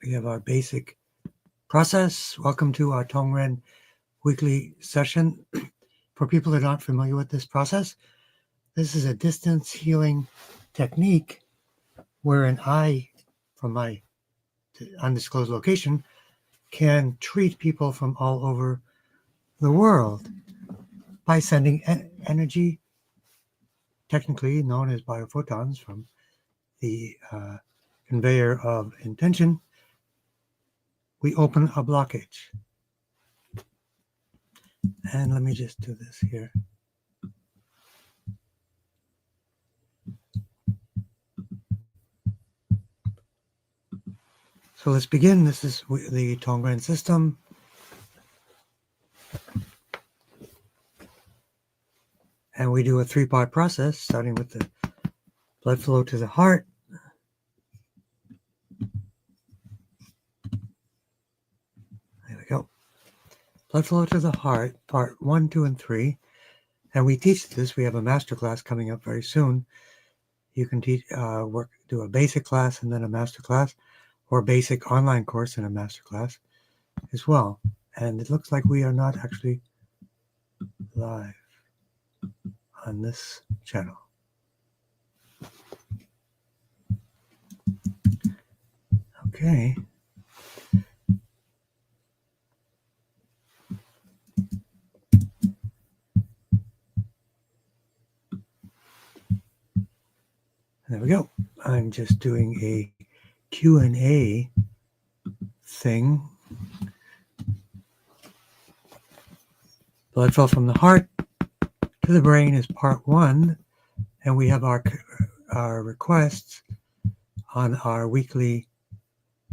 we have our basic process. Welcome to our Tongren weekly session. For people that aren't familiar with this process, this is a distance healing technique wherein I, from my undisclosed location, can treat people from all over the world by sending energy, technically known as biophotons, from the conveyor of intention. We open a blockage. And let me just do this here. So let's begin. This is the Tongren system. And we do a 3-part process, starting with the blood flow to the heart. There we go. Blood flow to the heart, part 1, 2, and 3. And we teach this. We have a master class coming up very soon. You can teach, do a basic class and then a master class, or a basic online course and a master class as well. And it looks like we are not actually live on this channel. Okay. There we go. I'm just doing a Q&A thing. Blood flow from the heart to the brain is part 1, and we have our requests on our weekly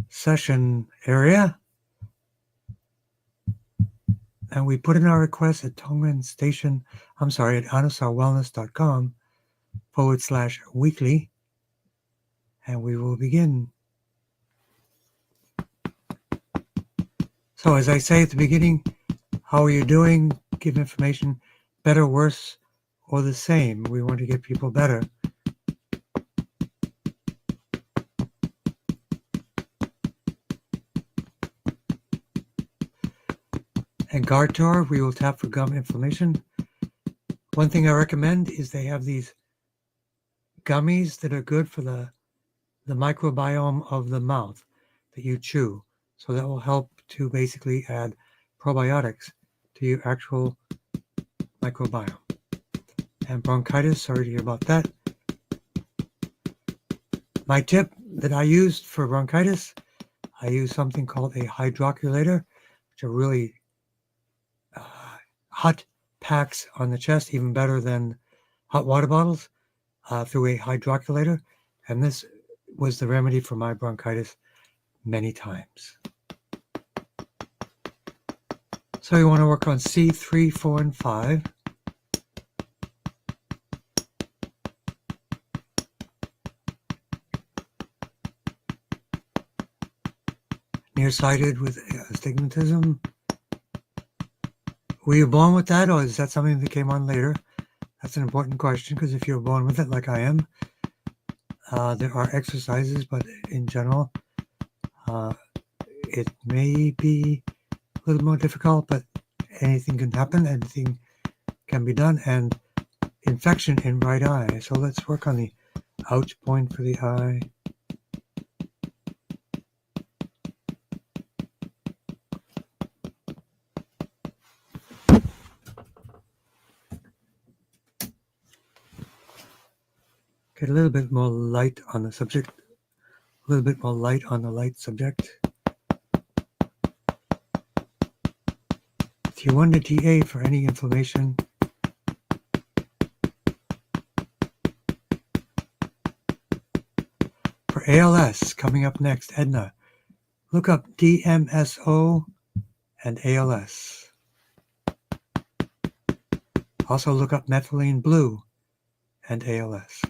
session area. And we put in our requests at Tongren Station, at anusarwellness.com/weekly, and we will begin. So as I say at the beginning, how are you doing? Give information, better, worse, or the same. We want to get people better. And guard tour, we will tap for gum inflammation. One thing I recommend is they have these gummies that are good for the microbiome of the mouth that you chew. So that will help to basically add probiotics to your actual microbiome. And bronchitis, sorry to hear about that. My tip that I used for bronchitis, I use something called a hydroculator, which are really hot packs on the chest, even better than hot water bottles, through a hydroculator. And this was the remedy for my bronchitis many times. So you want to work on C3, 4, and 5. Nearsighted with astigmatism. Were you born with that, or is that something that came on later? That's an important question, because if you're born with it like I am, there are exercises, but in general, it may be a little more difficult, but anything can happen, anything can be done, and infection in right eye. So let's work on the ouch point for the eye. Get a little bit more light on the subject, a little bit more light on the light subject. T1 to TA for any inflammation. For ALS, coming up next, Edna, look up DMSO and ALS. Also look up methylene blue and ALS.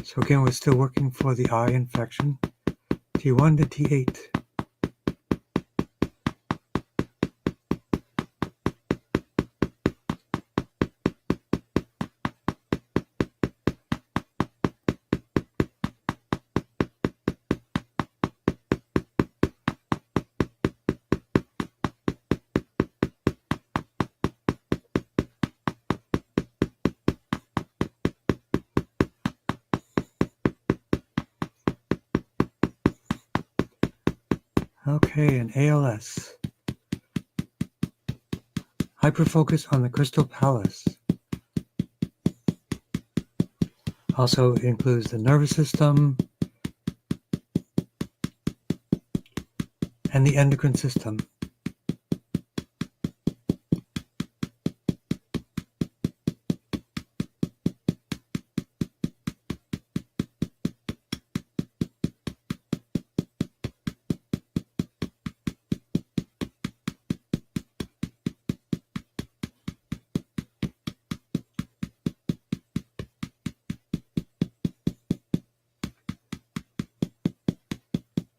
So again, we're still working for the eye infection, T1 to T8. Okay, and ALS. Hyperfocus on the crystal palace. Also includes the nervous system and the endocrine system.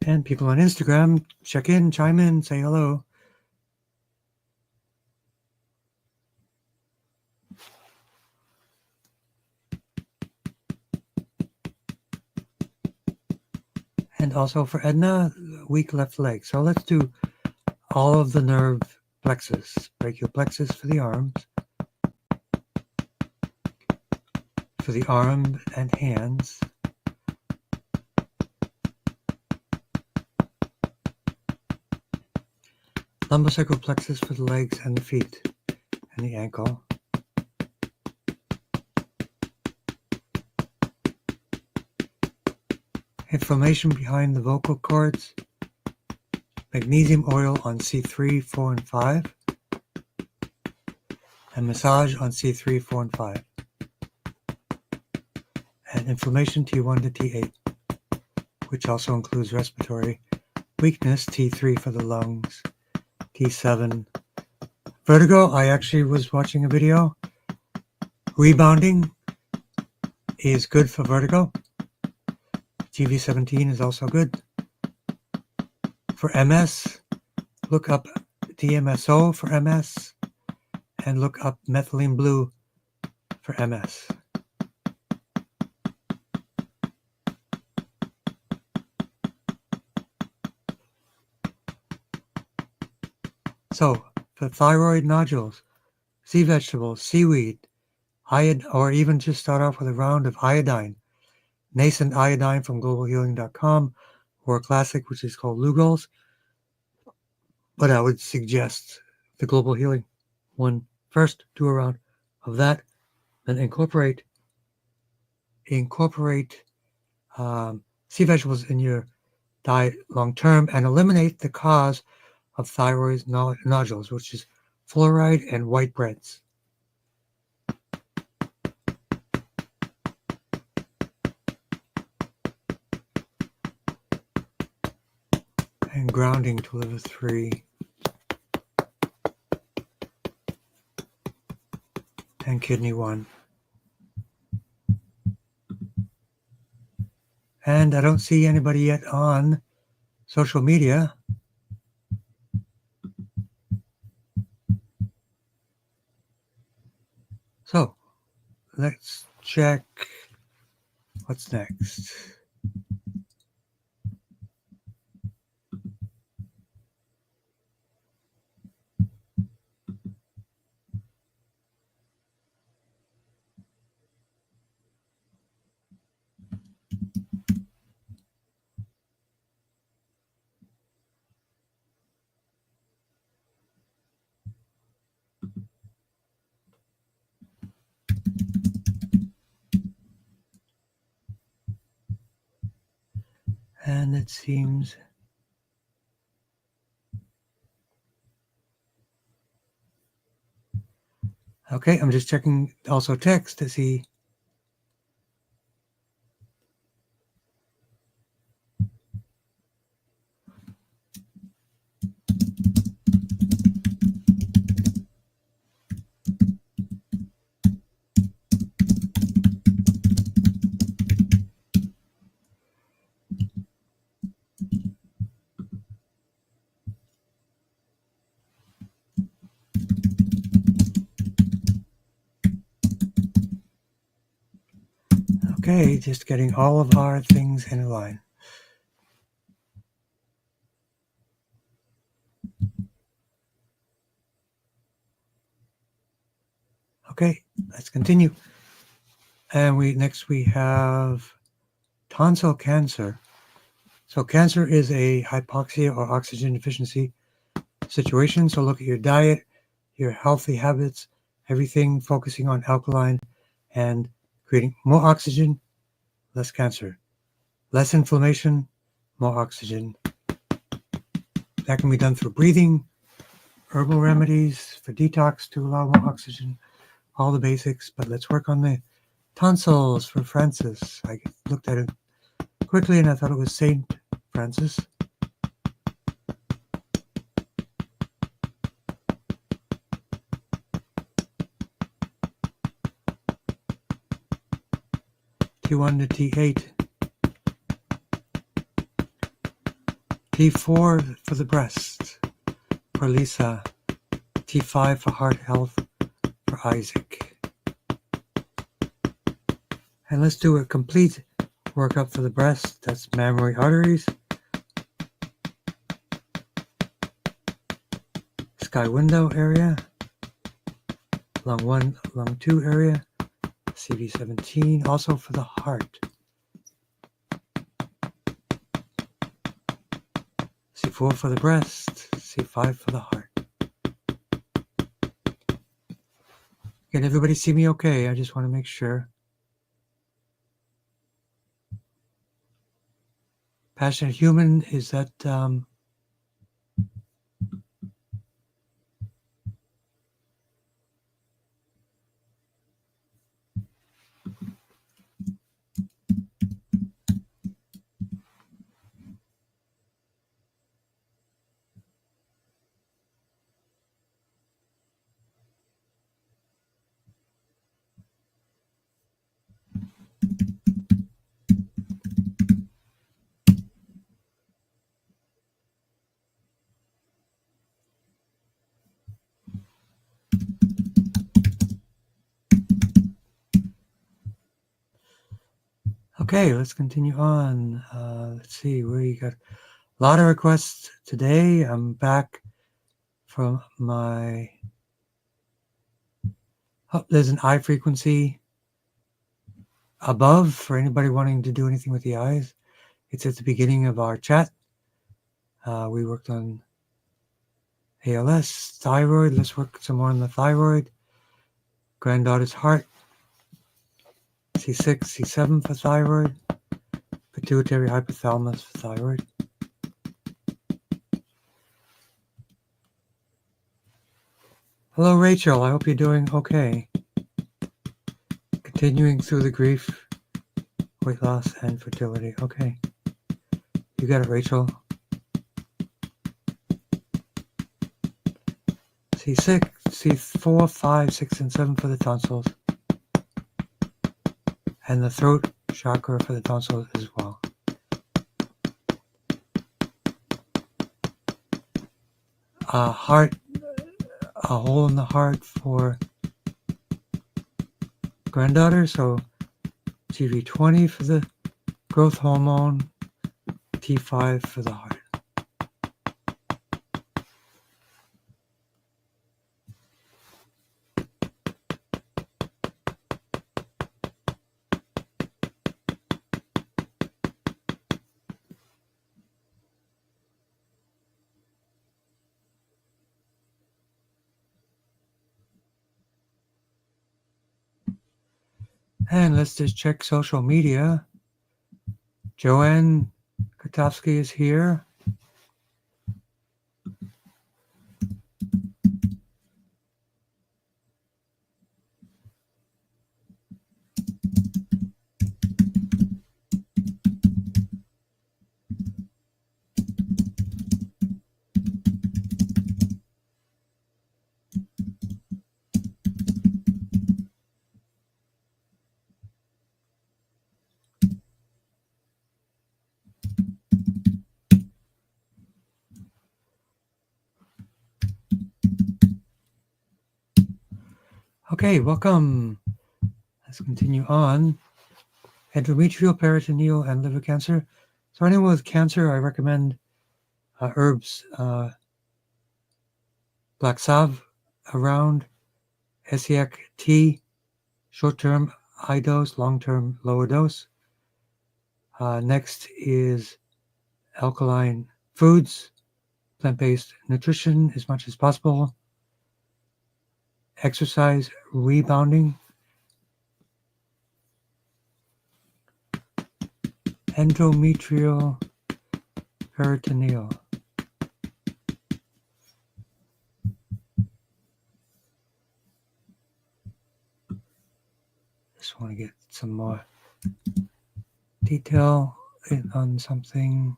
And people on Instagram, check in, chime in, say hello. And also for Edna, weak left leg. So let's do all of the nerve plexus. Brachial plexus for the arms. For the arm and hands. Lumbosacral plexus for the legs and the feet and the ankle. Inflammation behind the vocal cords. Magnesium oil on C3, 4, and 5. And massage on C3, 4, and 5. And inflammation T1 to T8, which also includes respiratory weakness, T3 for the lungs, T7. Vertigo, I actually was watching a video. Rebounding is good for vertigo. GV17 is also good. For MS, look up DMSO for MS and look up methylene blue for MS. So, for thyroid nodules, sea vegetables, seaweed, or even just start off with a round of iodine, nascent iodine from globalhealing.com, or a classic which is called Lugol's. But I would suggest the Global Healing one first. Do a round of that, and incorporate sea vegetables in your diet long term, and eliminate the cause of thyroid nodules, which is fluoride and white breads. And grounding to liver 3. And kidney 1. And I don't see anybody yet on social media. So let's check what's next. And it seems okay. I'm just checking also text to see. Okay, just getting all of our things in line. Okay, let's continue. And next we have tonsil cancer. So cancer is a hypoxia or oxygen deficiency situation. So look at your diet, your healthy habits, everything focusing on alkaline and creating more oxygen, less cancer. Less inflammation, more oxygen. That can be done through breathing, herbal remedies for detox to allow more oxygen, all the basics. But let's work on the tonsils for Francis. I looked at it quickly and I thought it was Saint Francis. T1 to T8. T4 for the breast, for Lisa. T5 for heart health, for Isaac. And let's do a complete workup for the breast. That's mammary arteries, sky window area, lung 1, lung 2 area, CV17, also for the heart. C4 for the breast, C5 for the heart. Can everybody see me okay? I just want to make sure. Passionate human, is that okay, let's continue on. Let's see, we got a lot of requests today. I'm back from my... Oh, there's an eye frequency above for anybody wanting to do anything with the eyes. It's at the beginning of our chat. We worked on ALS, thyroid. Let's work some more on the thyroid. Granddaughter's heart. C6, C7 for thyroid. Pituitary hypothalamus for thyroid. Hello, Rachel. I hope you're doing okay. Continuing through the grief, weight loss, and fertility. Okay. You got it, Rachel. C6, C4, 5, 6, and 7 for the tonsils. And the throat chakra for the tonsils as well. Heart, a hole in the heart for granddaughter. So GV20 for the growth hormone, T5 for the heart. And let's just check social media. Joanne Katowski is here. Okay, welcome. Let's continue on. Endometrial, peritoneal, and liver cancer. So anyone with cancer, I recommend herbs, black salve around, Essiac tea, short-term high dose, long-term lower dose. Next is alkaline foods, plant-based nutrition as much as possible, exercise, rebounding, endometrial peritoneal. Just want to get some more detail on something.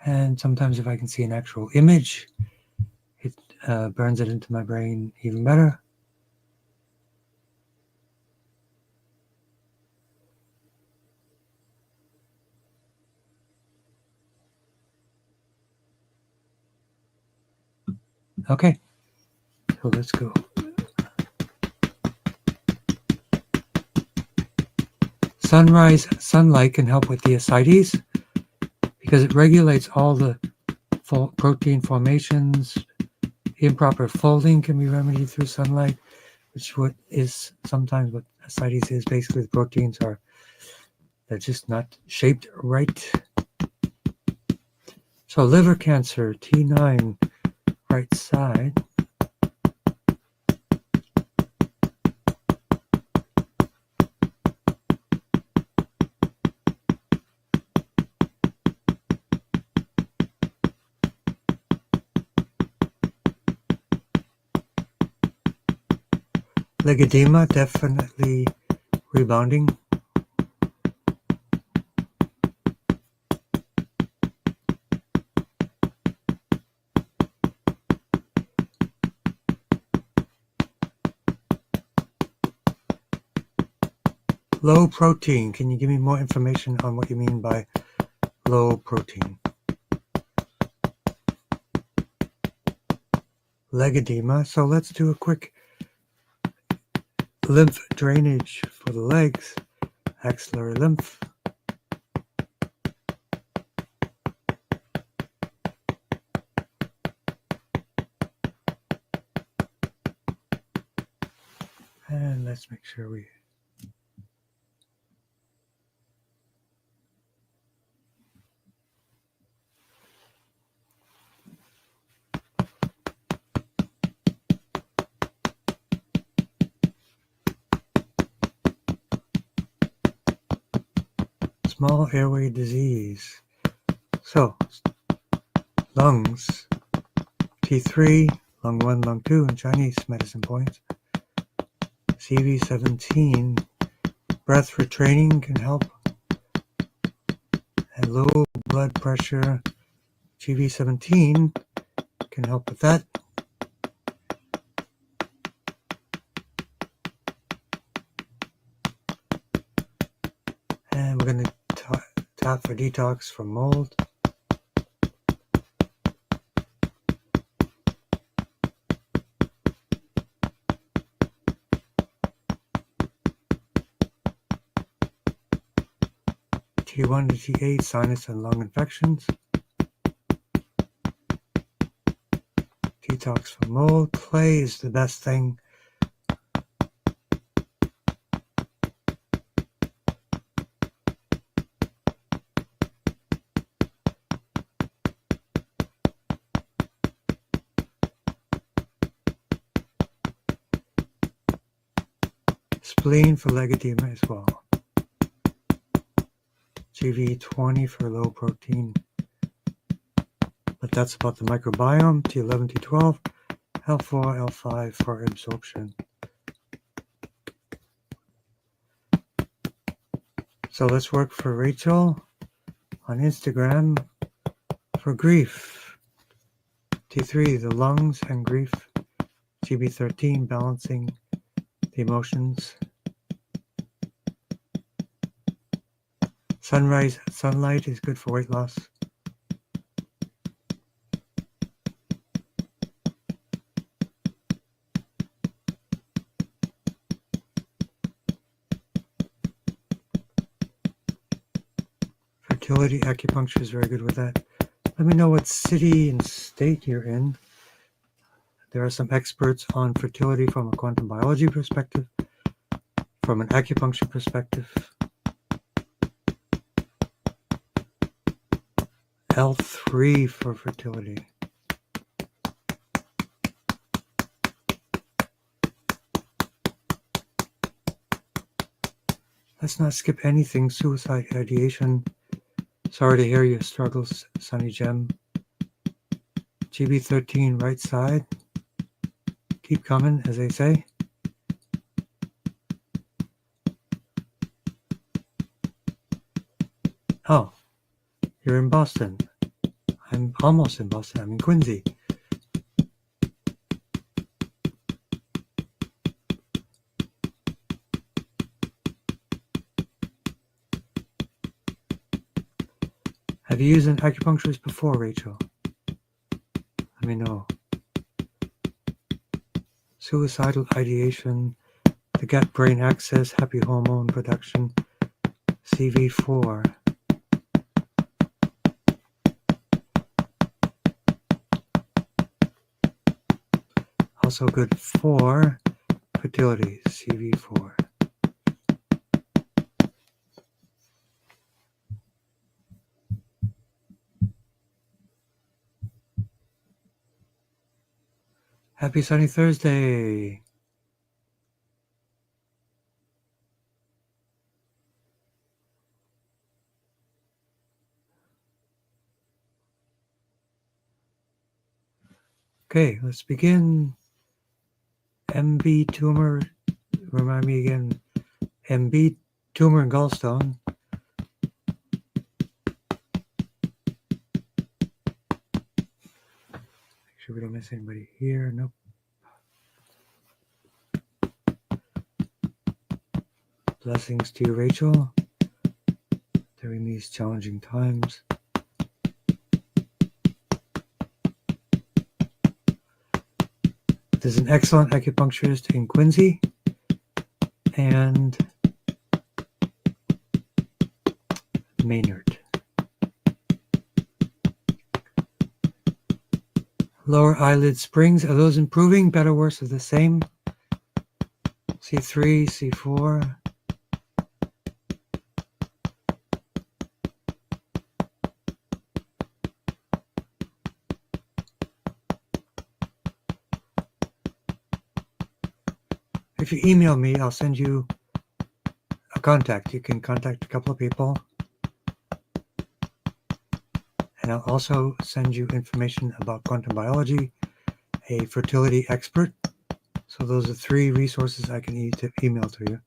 And sometimes if I can see an actual image, it burns it into my brain even better. Okay, so let's go. Sunrise sunlight can help with the ascites because it regulates all the protein formations. Improper folding can be remedied through sunlight, which is sometimes what ascites is. Basically, the proteins they're just not shaped right. So liver cancer, T9, right side. Leg edema, definitely rebounding. Low protein. Can you give me more information on what you mean by low protein? Leg edema. So let's do a quick lymph drainage for the legs. Axillary lymph. And let's make sure we... Small airway disease. So, lungs, T3, lung 1, lung 2 in Chinese medicine points. CV17, breath retraining can help. And low blood pressure, CV17 can help with that. And we're going to tap for detox from mold. T1 to T8, sinus and lung infections. Detox from mold. Clay is the best thing. Spleen for leg edema as well. GV20 for low protein. But that's about the microbiome. T11, T12, L4, L5 for absorption. So let's work for Rachel on Instagram for grief. T3, the lungs and grief. GB13, balancing the emotions. Sunrise sunlight is good for weight loss. Fertility acupuncture is very good with that. Let me know what city and state you're in. There are some experts on fertility from a quantum biology perspective, from an acupuncture perspective. L3 for fertility. Let's not skip anything. Suicide ideation. Sorry to hear your struggles, Sunny Gem. GB13 right side. Keep coming, as they say. Oh, you're in Boston. I'm almost in Boston. I'm in Quincy. Have you used an acupuncturist before, Rachel? Let me know. Suicidal ideation, the gut-brain axis, happy hormone production, CV4. Also good for fertility, CV4. Happy sunny Thursday. Okay, let's begin. MB tumor, remind me again, MB tumor and gallstone. Make sure we don't miss anybody here. Nope. Blessings to you, Rachel, during these challenging times. There's an excellent acupuncturist in Quincy and Maynard. Lower eyelid springs, are those improving? Better, worse, or the same? C3, C4. If you email me, I'll send you a contact. You can contact a couple of people. And I'll also send you information about quantum biology, a fertility expert. So those are 3 resources I can email to you.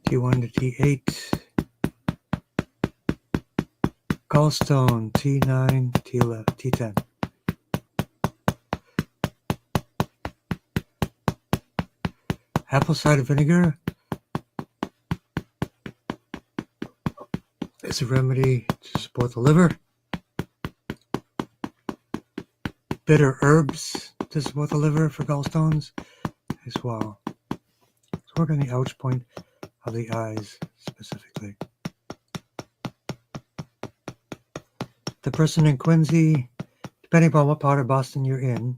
T1 to T8. Gallstone, T9, T11, T10. Apple cider vinegar is a remedy to support the liver. Bitter herbs to support the liver for gallstones as well. Let's work on the ouch point of the eyes specifically. The person in Quincy, depending upon what part of Boston you're in,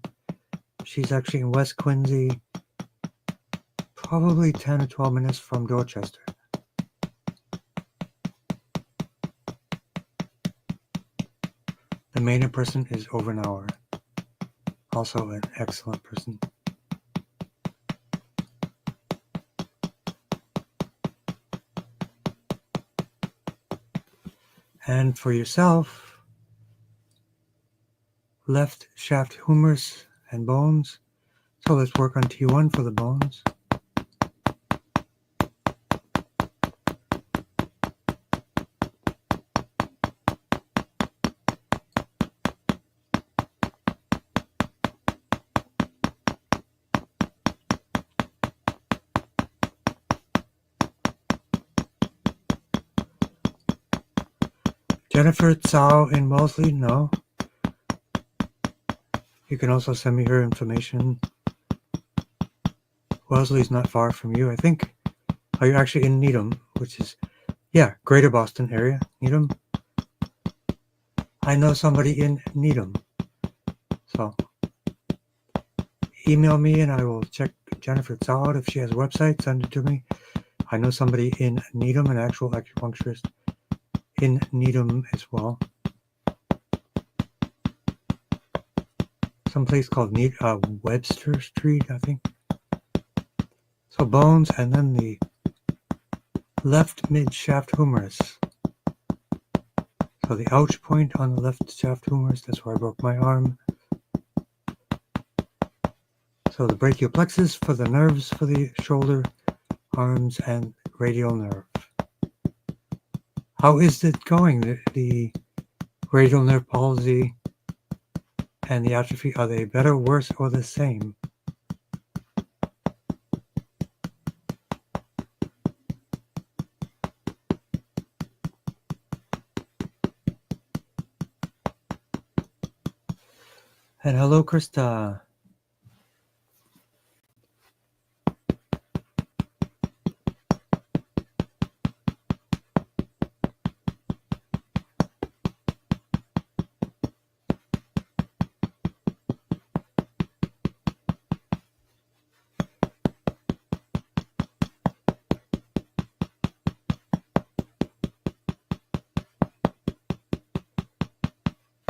she's actually in West Quincy, probably 10 or 12 minutes from Dorchester. The Maynard person is over an hour. Also an excellent person. And for yourself, left shaft humerus and bones. So let's work on T1 for the bones. Jennifer Tsao in Wellesley? No. You can also send me her information. Wellesley's not far from you, I think. Are you actually in Needham, which is, yeah, Greater Boston area, Needham? I know somebody in Needham. So email me and I will check Jennifer Tsao out. If she has a website, send it to me. I know somebody in Needham, an actual acupuncturist in Needham as well. Some place called Webster Street, I think. So bones, and then the left mid-shaft humerus. So the ouch point on the left shaft humerus, that's where I broke my arm. So the brachial plexus for the nerves for the shoulder, arms, and radial nerve. How is it going? The radial nerve palsy and the atrophy, are they better, worse, or the same? And hello, Krista.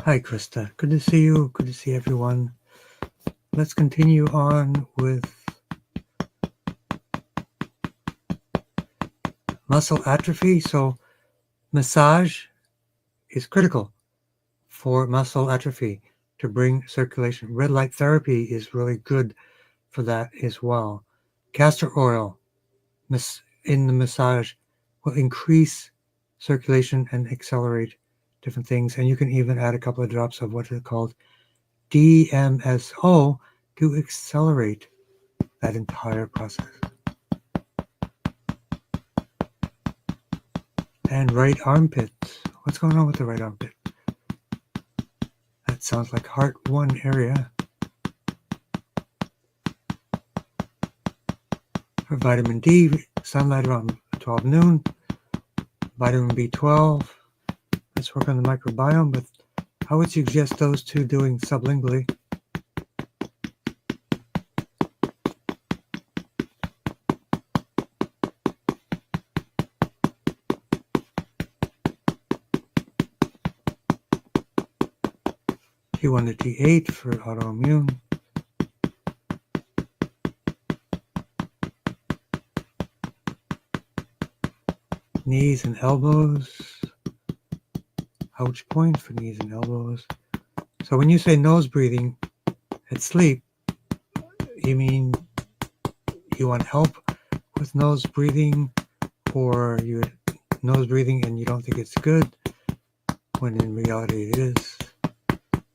Hi, Krista. Good to see you. Good to see everyone. Let's continue on with muscle atrophy. So massage is critical for muscle atrophy to bring circulation. Red light therapy is really good for that as well. Castor oil in the massage will increase circulation and accelerate different things. And you can even add a couple of drops of what is called DMSO to accelerate that entire process. And right armpit. What's going on with the right armpit? That sounds like heart 1 area. For vitamin D, sunlight around 12 noon. Vitamin B12. Let's work on the microbiome, but I would suggest those two doing sublingually. T1 to T8 for autoimmune. Knees and elbows. Ouch point for knees and elbows. So when you say nose breathing at sleep, you mean you want help with nose breathing, or you're nose breathing and you don't think it's good, when in reality it is.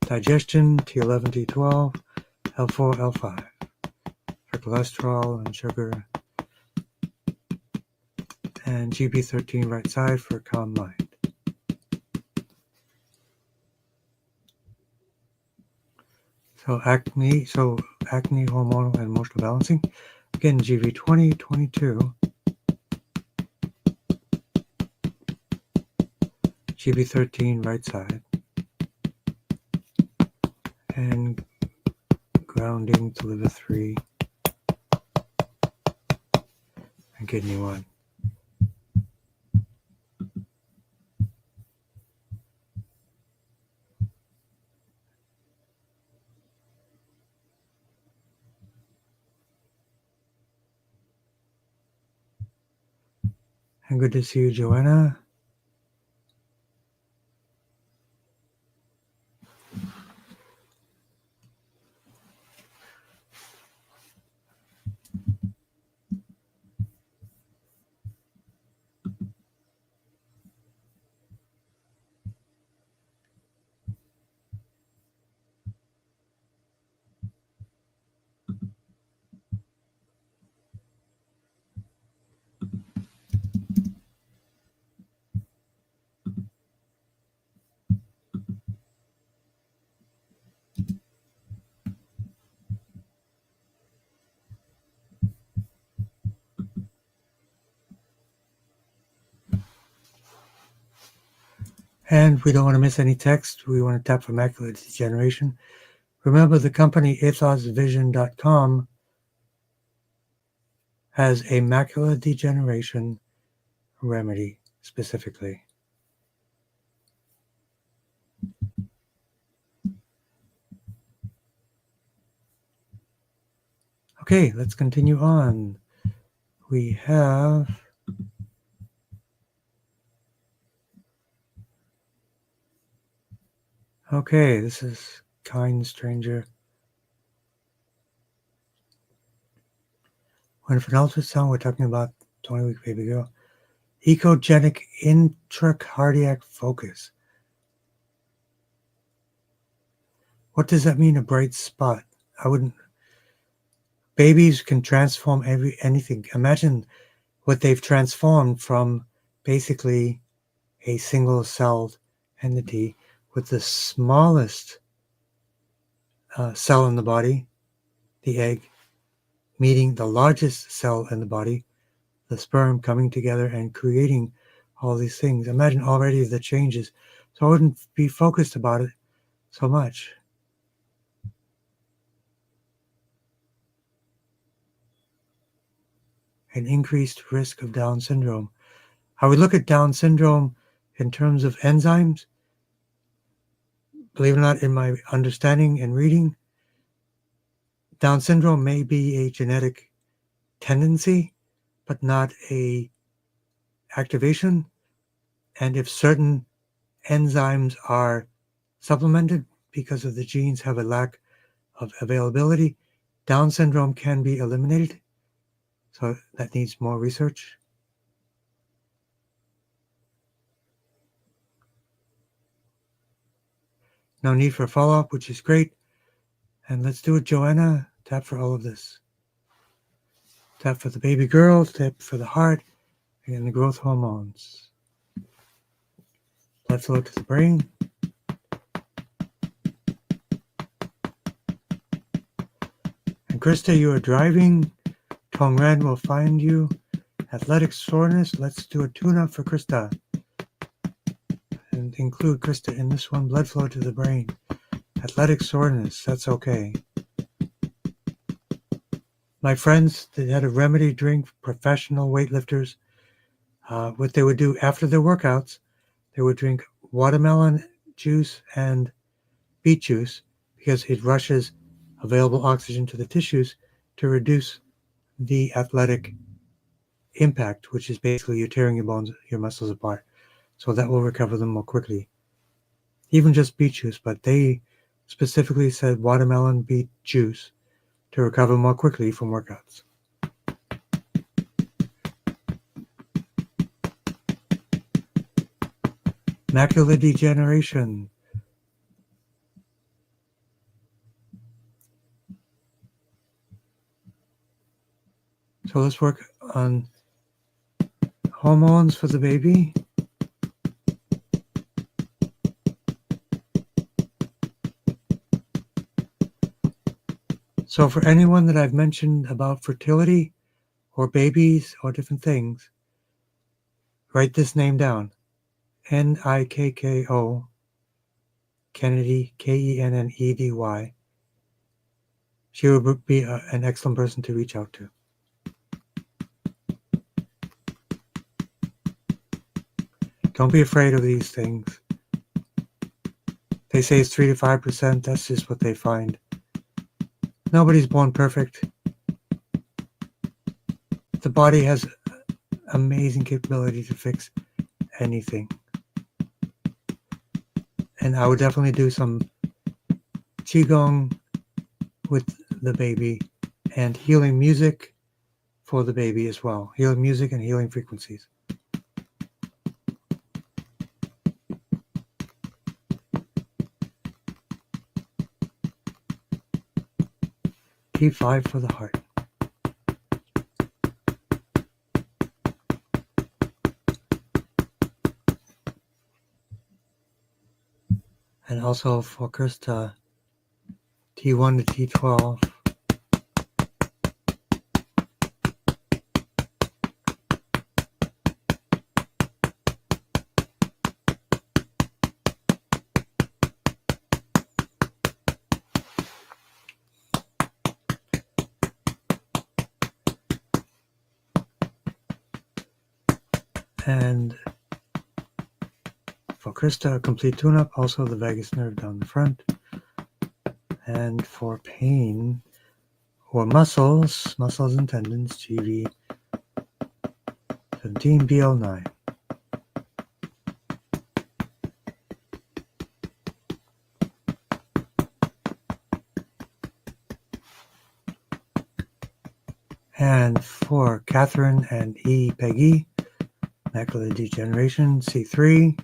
Digestion, T11, T12, L4, L5 for cholesterol and sugar, and GB13 right side for calm mind. So acne, hormonal and emotional balancing. Again, GV20, 22, GB13 right side, and grounding to liver 3 and kidney 1. And good to see you, Joanna. And we don't want to miss any text. We want to tap for macular degeneration. Remember, the company ethosvision.com has a macular degeneration remedy specifically. Okay, let's continue on. We have okay, this is Kind Stranger. When for an ultrasound, we're talking about 20-week baby girl. Echogenic intracardiac focus. What does that mean, a bright spot? I wouldn't. Babies can transform anything. Imagine what they've transformed from basically a single-celled entity with the smallest cell in the body, the egg, meeting the largest cell in the body, the sperm, coming together and creating all these things. Imagine already the changes. So I wouldn't be focused about it so much. An increased risk of Down syndrome. I would look at Down syndrome in terms of enzymes. Believe it or not, in my understanding and reading, Down syndrome may be a genetic tendency, but not a activation. And if certain enzymes are supplemented because of the genes have a lack of availability, Down syndrome can be eliminated. So that needs more research. No need for follow-up, which is great. And let's do it, Joanna. Tap for all of this. Tap for the baby girl, tap for the heart, and the growth hormones. Blood flow to the brain. And Krista, you are driving. Tongren will find you. Athletic soreness. Let's do a tune-up for Krista. And include Krista in this one. Blood flow to the brain. Athletic soreness. That's okay. My friends that had a remedy drink, professional weightlifters, what they would do after their workouts, they would drink watermelon juice and beet juice because it rushes available oxygen to the tissues to reduce the athletic impact, which is basically you're tearing your bones, your muscles apart. So that will recover them more quickly. Even just beet juice, but they specifically said watermelon beet juice to recover more quickly from workouts. Macular degeneration. So let's work on hormones for the baby. So for anyone that I've mentioned about fertility or babies or different things, write this name down. Nikko Kennedy, Kennedy. She would be an excellent person to reach out to. Don't be afraid of these things. They say it's 3 to 5%. That's just what they find. Nobody's born perfect. The body has amazing capability to fix anything. And I would definitely do some qigong with the baby and healing music for the baby as well. Healing music and healing frequencies. T5 for the heart. And also for Krista, T1 to T12. And for Krista, a complete tune-up, also the vagus nerve down the front. And for pain or muscles and tendons, GV 17 BL9. And for Catherine and E. Peggy, macular degeneration, C3.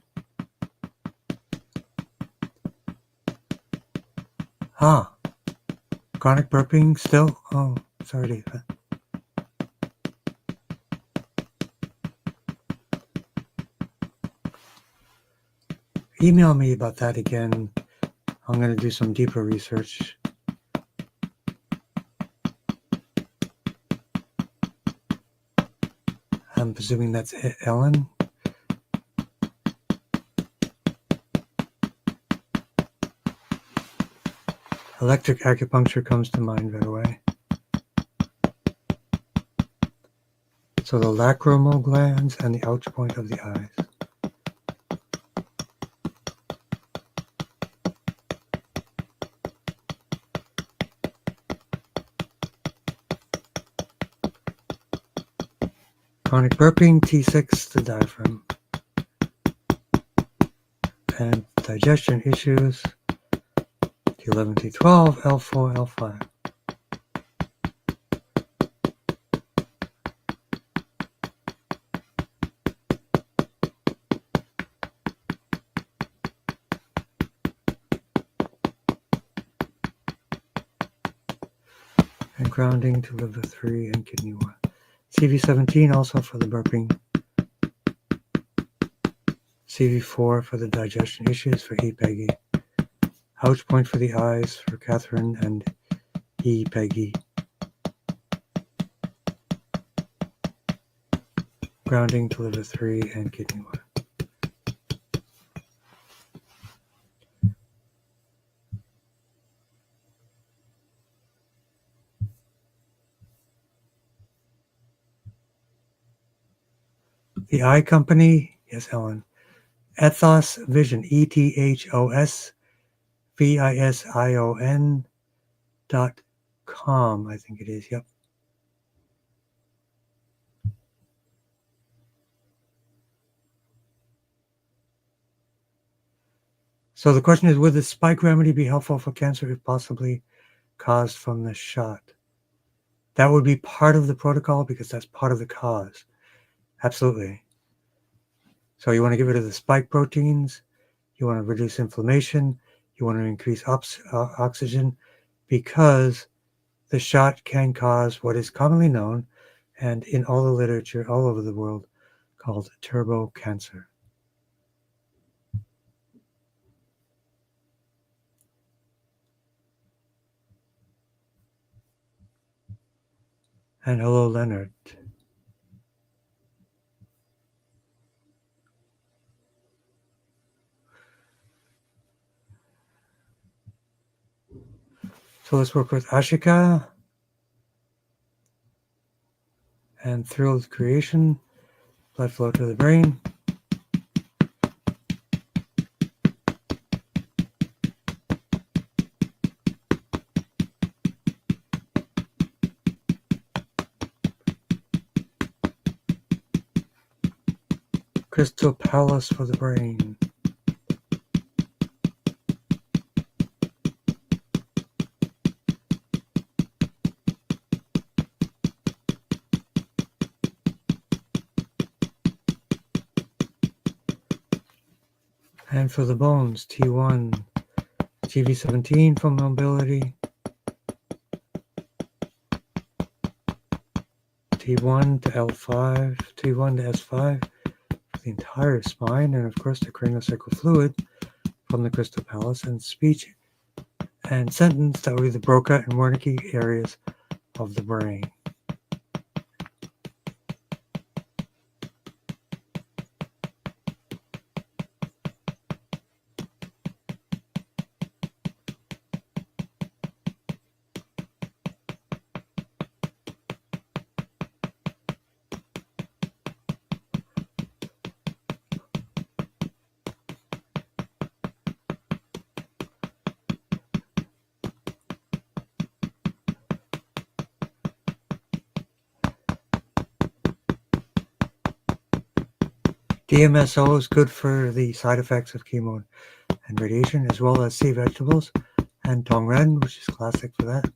Chronic burping still? Oh, sorry, Dave. Email me about that again. I'm going to do some deeper research. I'm presuming that's Ellen. Electric acupuncture comes to mind right away. So the lacrimal glands and the ouch point of the eyes. Chronic burping, T6, the diaphragm. And digestion issues, T11, T12, L4, L5. And grounding to liver 3 and kidney 1. CV17 also for the burping. CV4 for the digestion issues for E. Peggy. Ouch point for the eyes for Catherine and E. Peggy. Grounding to liver 3 and kidney 1. The Eye Company, yes, Ellen. Ethos Vision, ETHOSVISION.com, I think it is, yep. So the question is, would the spike remedy be helpful for cancer if possibly caused from the shot? That would be part of the protocol because that's part of the cause. Absolutely. So you want to get rid of the spike proteins, you want to reduce inflammation, you want to increase oxygen, because the shot can cause what is commonly known, and in all the literature all over the world, called turbo cancer. And hello, Leonard. So let's work with Ashika and thrilled creation, blood flow to the brain. Crystal Palace for the brain. And for the bones, T1, TV17 for mobility, T1 to L5, T1 to S5 for the entire spine, and of course the craniosacral fluid from the Crystal Palace, and speech and sentence, that would be the Broca and Wernicke areas of the brain. DMSO is good for the side effects of chemo and radiation, as well as sea vegetables, and Tongren, which is classic for that.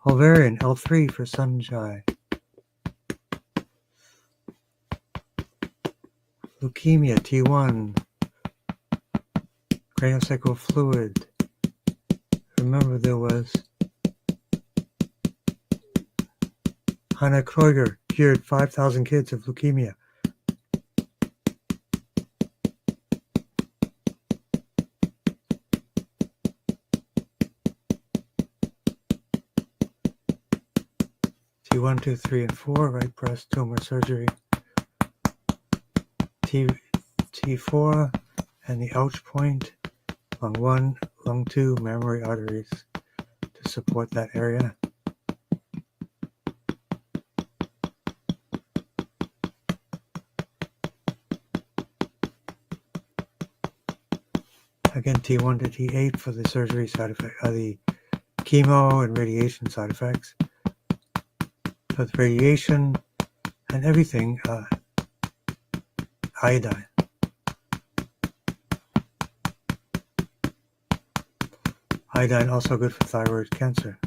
Ovarian, L3 for sunshine. Leukemia, T1. Craniosacral fluid. Remember there was Hannah Kreuger cured 5,000 kids of leukemia. T1, 2, 3, and 4, right breast tumor surgery. T4 and the ouch point, lung 1, lung 2, mammary arteries to support that area. Again, T1 to T8 for the surgery side effect, the chemo and radiation side effects. For the radiation and everything, iodine. Iodine also good for thyroid cancer.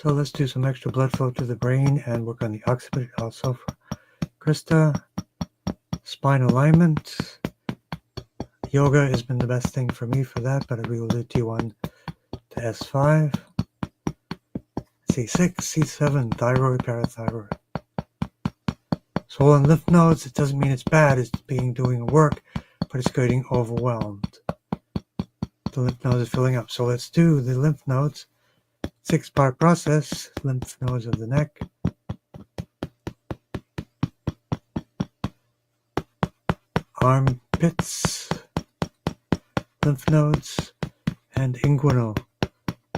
So let's do some extra blood flow to the brain and work on the occiput also for Krista. Spine alignment. Yoga has been the best thing for me for that, but we will do T1 to S5. C6, C7, thyroid, parathyroid. Swollen lymph nodes, it doesn't mean it's bad, it's doing work, but it's getting overwhelmed. The lymph nodes are filling up. So let's do the lymph nodes. 6-part process, lymph nodes of the neck. Armpits, lymph nodes, and inguinal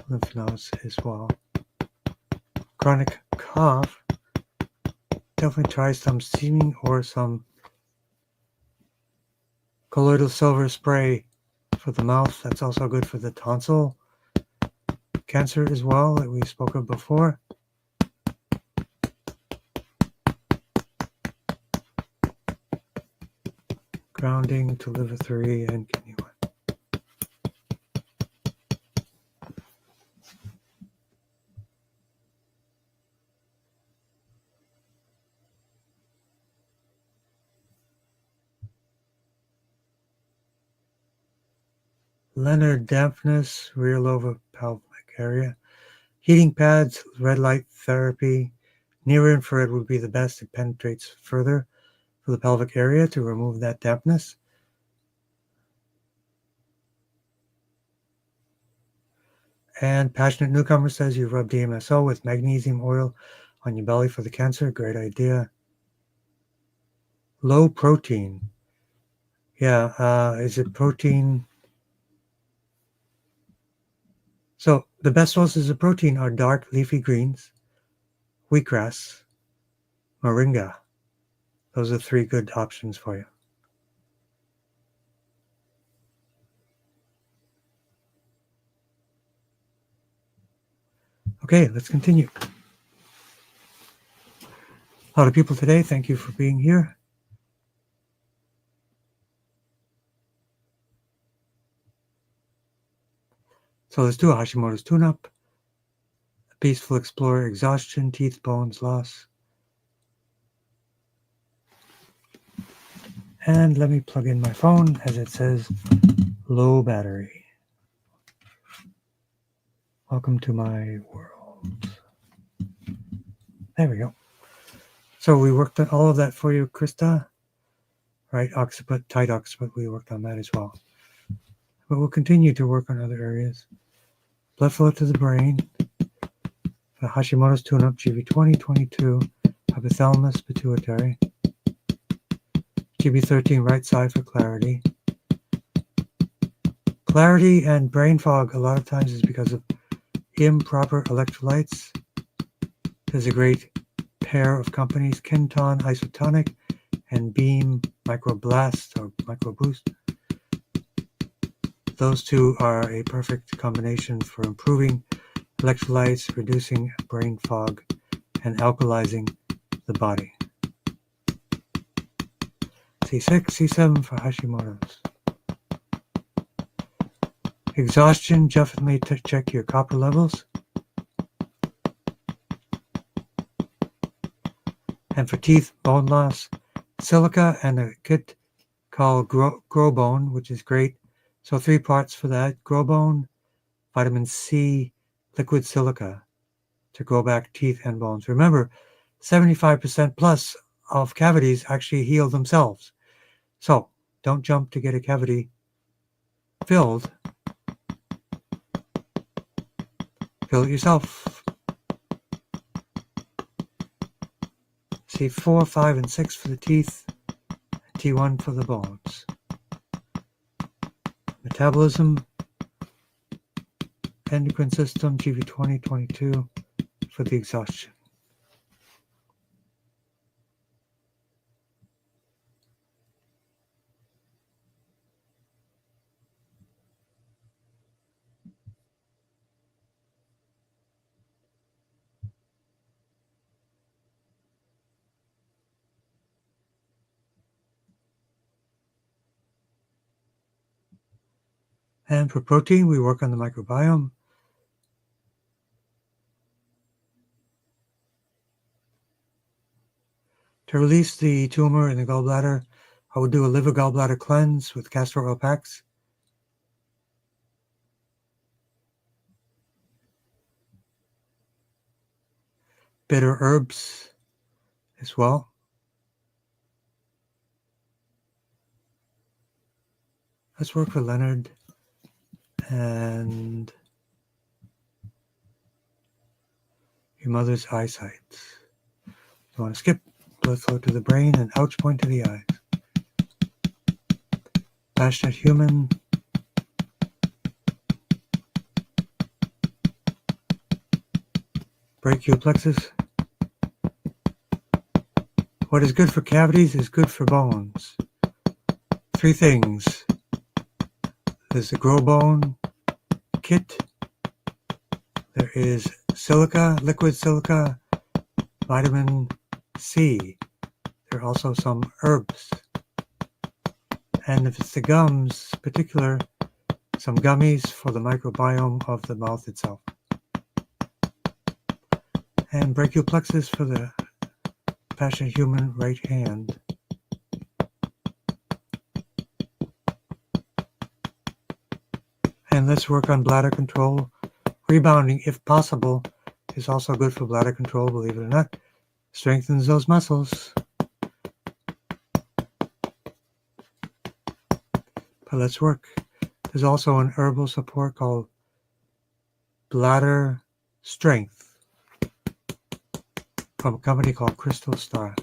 lymph nodes as well. Chronic cough, definitely try some steaming or some colloidal silver spray for the mouth. That's also good for the tonsil cancer as well that we spoke of before. Grounding to liver 3 and kidney 1. Leonard dampness, rear lobe pelvic area. Heating pads, red light therapy. Near infrared would be the best. It penetrates further for the pelvic area to remove that dampness. And Passionate Newcomer says you rub DMSO with magnesium oil on your belly for the cancer. Great idea. Low protein. Yeah, is it protein? So the best sources of protein are dark leafy greens, wheatgrass, moringa. Those are 3 good options for you. Okay, let's continue. A lot of people today, thank you for being here. So let's do a Hashimoto's tune-up. A peaceful explorer, exhaustion, teeth, bones, loss. And let me plug in my phone as it says low battery. Welcome to my world. There we go. So we worked on all of that for you, Krista. Right, occiput, tight occiput, we worked on that as well. But we'll continue to work on other areas. Blood flow to the brain. The Hashimoto's tune-up, GB20, 22, hypothalamus, pituitary. GB13, right side for clarity. Clarity and brain fog a lot of times is because of improper electrolytes. There's a great pair of companies, Kenton Isotonic and Beam Microblast or Microboost. those two are a perfect combination for improving electrolytes, reducing brain fog, and alkalizing the body. C6, C7 for Hashimoto's. Exhaustion, definitely check your copper levels. And for teeth, bone loss, silica and a kit called Grow Bone, which is great. So 3 parts for that: Grow Bone, vitamin C, liquid silica to grow back teeth and bones. Remember, 75% plus of cavities actually heal themselves. So don't jump to get a cavity filled. Fill it yourself. C4, 5, and 6 for the teeth. T1 for the bones. Metabolism, endocrine system, GV20, 22 for the exhaustion. And for protein, we work on the microbiome. To release the tumor in the gallbladder, I would do a liver gallbladder cleanse with castor oil packs. Bitter herbs as well. Let's work for Leonard and your mother's eyesight. You want to skip blood flow to the brain and ouch point to the eyes. Passionate human. Brachial plexus. What is good for cavities is good for bones. 3 things. There's the Grow Bone kit. There is silica, liquid silica, vitamin C. There are also some herbs. And if it's the gums, in particular, some gummies for the microbiome of the mouth itself. And brachial plexus for the passionate human right hand. And let's work on bladder control. Rebounding, if possible, is also good for bladder control, believe it or not. Strengthens those muscles. But let's work. There's also an herbal support called Bladder Strength from a company called Crystal Star.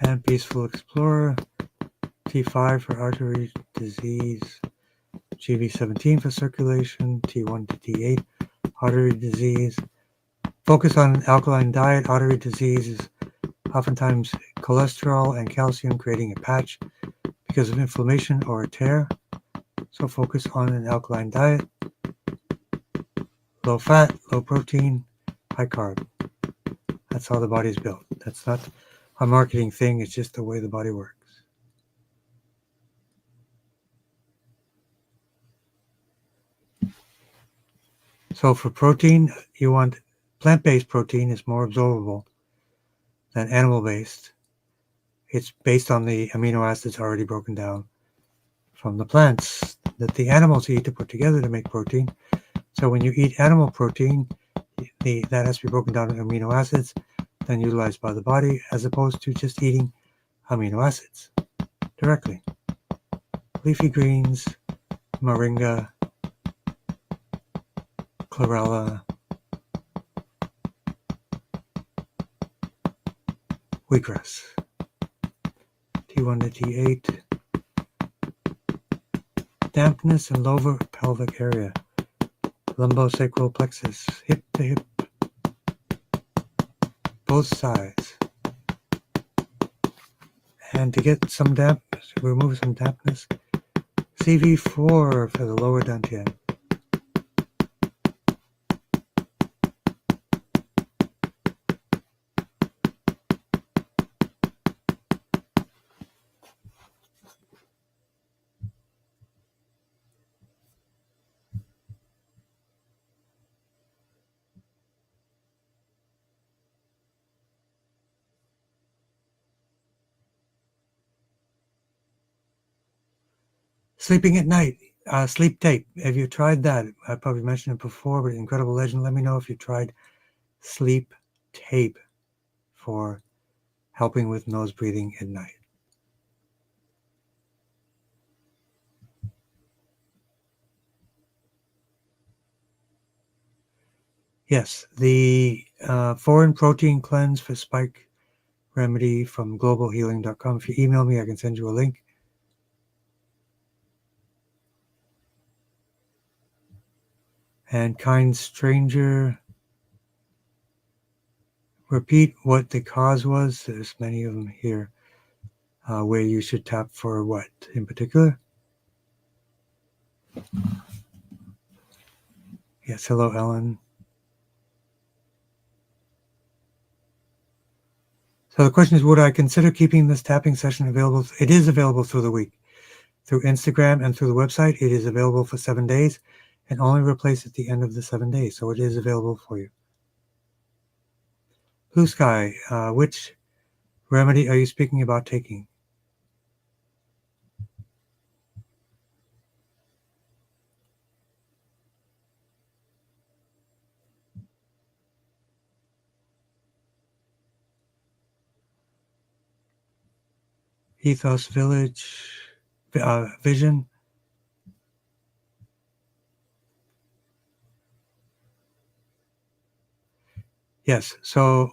And Peaceful Explorer, T5 for artery disease, GV17 for circulation, T1 to T8, artery disease. Focus on an alkaline diet. Artery disease is oftentimes cholesterol and calcium creating a patch because of inflammation or a tear. So focus on an alkaline diet. Low fat, low protein, high carb. That's how the body's built. That's not a marketing thing. It's just the way the body works. So for protein, you want plant-based protein is more absorbable than animal-based. It's based on the amino acids already broken down from the plants that the animals eat to put together to make protein. So when you eat animal protein, that has to be broken down into amino acids, then utilized by the body, as opposed to just eating amino acids directly. Leafy greens, moringa, chlorella, wheatgrass, T1 to T8, dampness in lower pelvic area, lumbosacral plexus, hip to hip, both sides. And to get some dampness, remove some dampness, CV4 for the lower dantian. Sleeping at night, sleep tape. Have you tried that? I probably mentioned it before, but incredible legend. Let me know if you tried sleep tape for helping with nose breathing at night. Yes, the foreign protein cleanse for spike remedy from globalhealing.com. If you email me, I can send you a link. And kind stranger, repeat what the cause was. There's many of them here. Where you should tap for what in particular? Yes, hello, Ellen. So the question is, would I consider keeping this tapping session available? It is available through the week. Through Instagram and through the website, it is available for 7 days and only replace at the end of the 7 days. So it is available for you. Blue Sky, which remedy are you speaking about taking? Ethos Village, Vision. Yes, so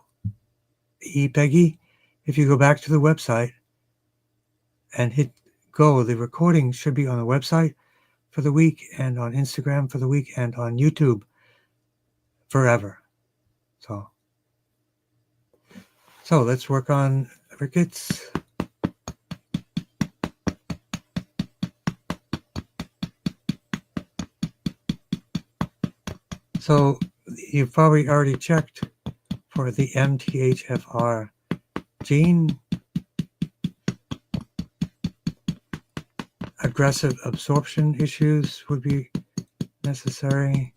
Peggy, if you go back to the website and hit go, the recording should be on the website for the week and on Instagram for the week and on YouTube forever. So let's work on rickets. So you've probably already checked for the MTHFR gene. Aggressive absorption issues would be necessary.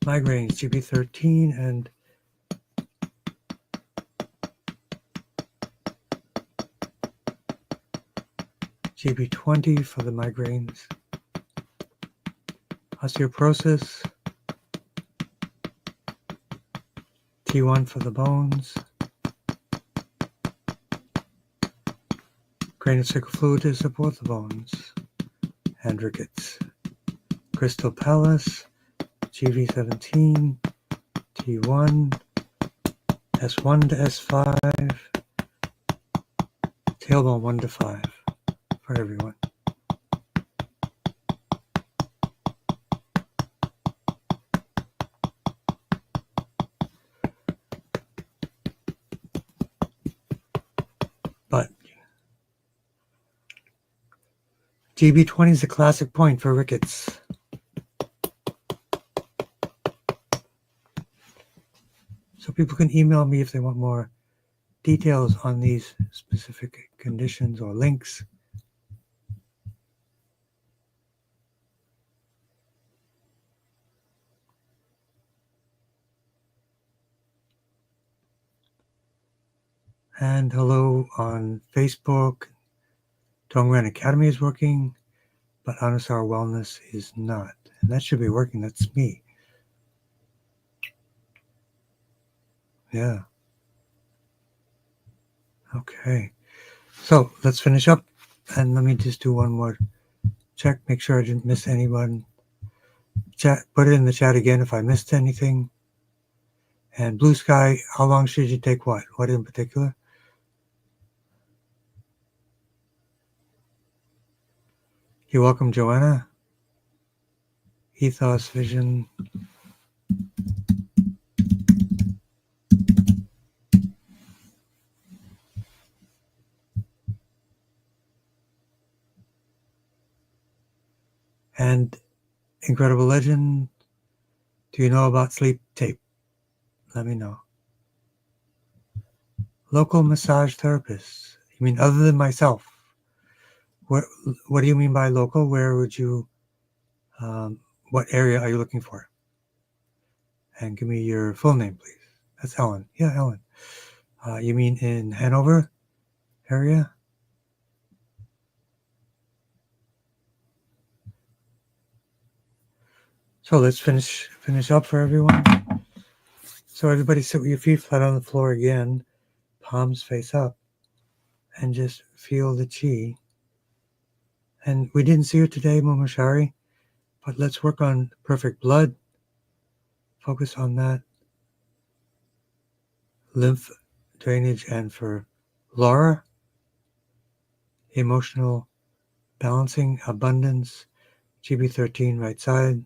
Migraines, GB13 and GB20 for the migraines. Osteoporosis, T1 for the bones. Craniosacral fluid to support the bones. And rickets. Crystal Palace, GV17, T1, S1 to S5, tailbone 1 to 5 for everyone. But GB20 is a classic point for rickets. So people can email me if they want more details on these specific conditions or links. And hello on Facebook. Tongren Academy is working, but Anusar Wellness is not. And that should be working. That's me. Yeah. Okay. So let's finish up. And let me just do one more check. Make sure I didn't miss anyone. Chat. Put it in the chat again if I missed anything. And Blue Sky, how long should you take what? What in particular? You're welcome, Joanna. Ethos, vision. And Incredible Legend, do you know about sleep tape? Let me know. Local massage therapists. You mean other than myself? What do you mean by local? Where would you, what area are you looking for? And give me your full name, please. That's Ellen. Yeah, Ellen. You mean in Hanover area? So let's finish up for everyone. So everybody sit with your feet flat on the floor again, palms face up, and just feel the chi. And we didn't see it today, Momashari, but let's work on perfect blood. Focus on that. Lymph drainage, and for Laura, emotional balancing, abundance, GB13 right side.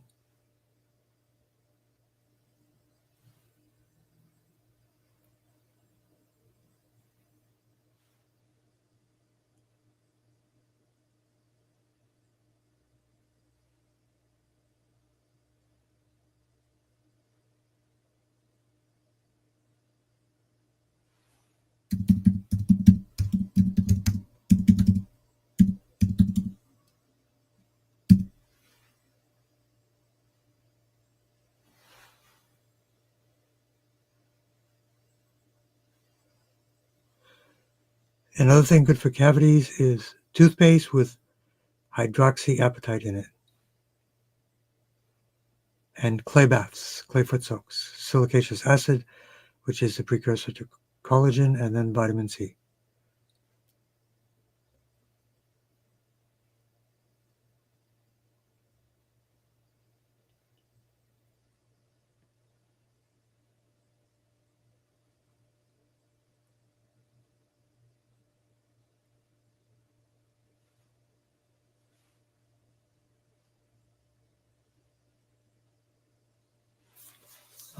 Another thing good for cavities is toothpaste with hydroxyapatite in it. And clay baths, clay foot soaks, silicaceous acid, which is the precursor to collagen, and then vitamin C.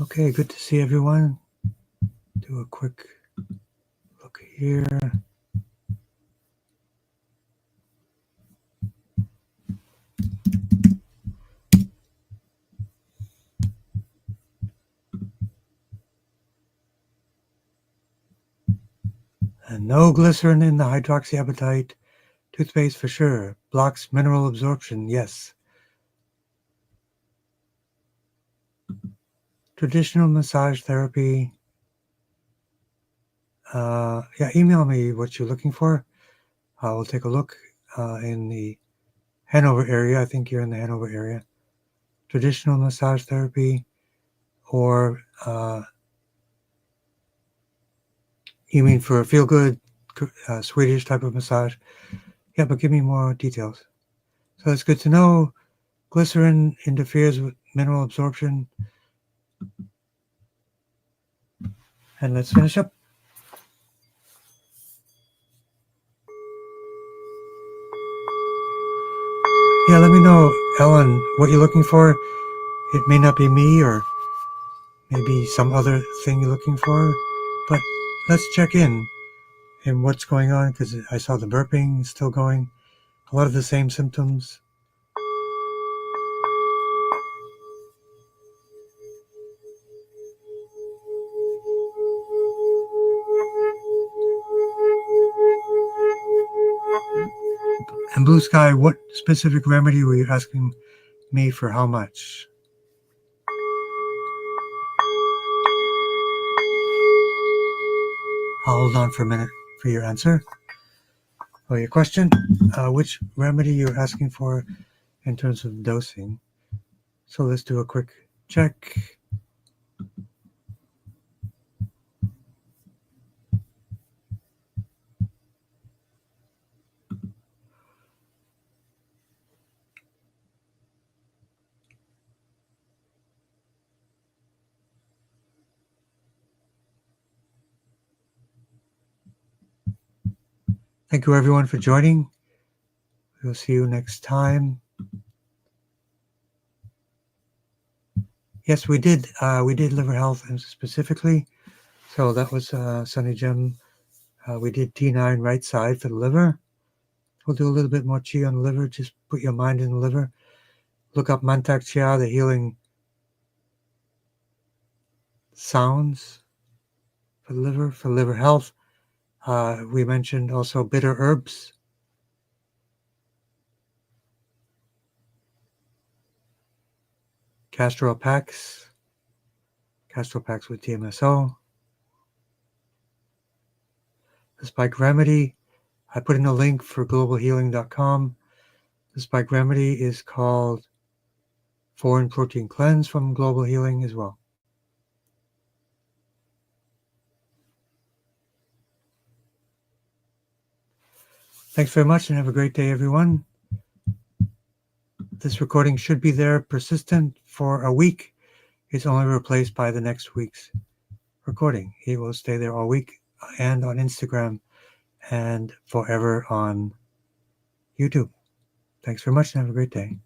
Okay, good to see everyone. Do a quick look here. And no glycerin in the hydroxyapatite. Toothpaste for sure. Blocks mineral absorption, yes. Traditional massage therapy. Yeah, email me what you're looking for. We'll take a look in the Hanover area. I think you're in the Hanover area. Traditional massage therapy, or you mean for a feel-good Swedish type of massage? Yeah, but give me more details. So it's good to know. Glycerin interferes with mineral absorption. And let's finish up. Yeah, let me know, Ellen, what you're looking for. It may not be me, or maybe some other thing you're looking for, but let's check in what's going on, because I saw the burping still going. A lot of the same symptoms. And Blue Sky, what specific remedy were you asking me for? How much? I'll hold on for a minute for your answer. Or your question, which remedy you're asking for in terms of dosing. So let's do a quick check. Thank you everyone for joining. We'll see you next time. Yes, we did liver health specifically. So that was Sunny Jim. We did T9 right side for the liver. We'll do a little bit more Qi on the liver. Just put your mind in the liver. Look up Mantak Chia, the healing sounds for liver health. We mentioned also bitter herbs. Castor packs with TMSO. The Spike Remedy, I put in a link for globalhealing.com. The Spike Remedy is called Foreign Protein Cleanse from Global Healing as well. Thanks very much and have a great day, everyone. This recording should be there persistent for a week. It's only replaced by the next week's recording. It will stay there all week and on Instagram and forever on YouTube. Thanks very much and have a great day.